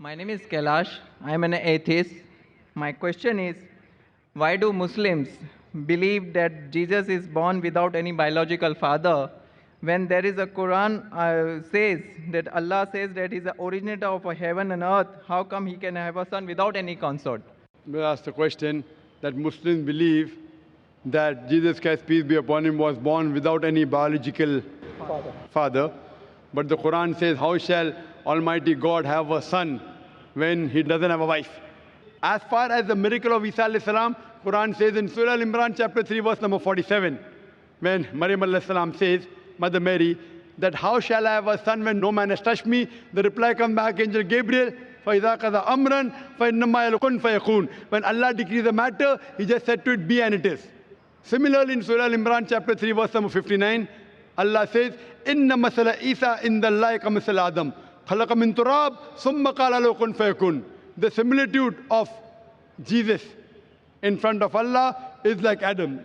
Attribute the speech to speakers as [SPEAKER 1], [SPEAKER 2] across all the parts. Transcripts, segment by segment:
[SPEAKER 1] My name is Kailash. I am an atheist. My question is, why do Muslims believe that Jesus is born without any biological father when there is a Quran says that Allah says that he is the originator of heaven and earth? How come he can have a son without any consort?
[SPEAKER 2] We asked the question that Muslims believe that Jesus Christ, peace be upon him, was born without any biological father. But the Quran says, how shall Almighty God have a son when he doesn't have a wife? As far as the miracle of Isa alayhi salam, Quran says in Surah Al-Imran chapter 3 verse number 47, when Maryam alayhi salam says, Mother Mary, that how shall I have a son when no man has touched me? The reply comes back, Angel Gabriel, فَإِذَا قَضَى أَمْرًا فَإِنَّمَا يَقُلْ فَيَكُونُ. When Allah decrees a matter, He just said to it, be and it is. Similarly, in Surah Al-Imran chapter 3 verse number 59, Allah says, إِنَّ مَثَلَ إِيسَى إِنَّ اللَّهِ كَمَثَلِ آدَمَ خَلَقَ مِن تُرَابٍ ثُمَّ قَالَ لَهُ كُن فَيَكُونُ. The similitude of Jesus in front of Allah is like Adam,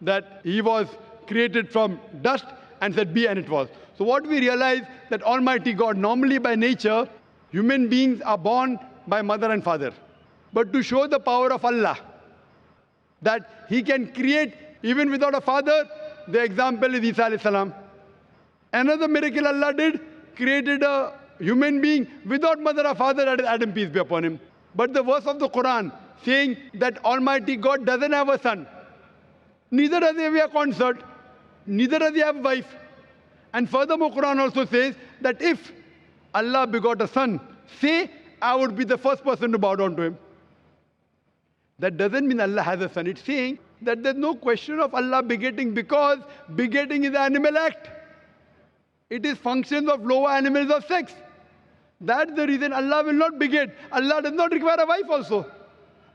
[SPEAKER 2] that he was created from dust and said be and it was. So what we realize that Almighty God, normally by nature, human beings are born by mother and father. But to show the power of Allah, that He can create even without a father, the example is Isa alayhi salam. Another miracle Allah did, created a human being without mother or father, that is Adam, peace be upon him. But the verse of the Quran saying that Almighty God doesn't have a son, neither does He have a consort, neither does He have a wife. And furthermore, Quran also says that if Allah begot a son, say, I would be the first person to bow down to Him. That doesn't mean Allah has a son. It's saying that there's no question of Allah begetting, because begetting is an animal act. It is functions of lower animals of sex. That's the reason Allah will not beget. Allah does not require a wife also.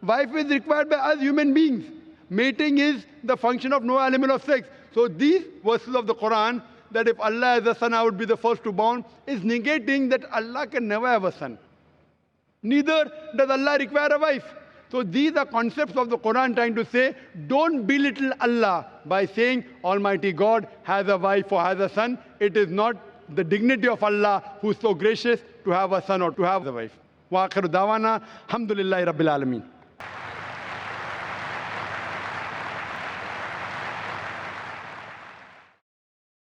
[SPEAKER 2] Wife is required by us human beings. Mating is the function of no animal of sex. So these verses of the Quran, that if Allah has a son, I would be the first to born, is negating that Allah can never have a son. Neither does Allah require a wife. So these are concepts of the Quran trying to say, don't belittle Allah by saying Almighty God has a wife or has a son. It is not the dignity of Allah who is so gracious to have a son or to have a wife. Wa akhiru dawana, alhamdulillahi rabbil alameen.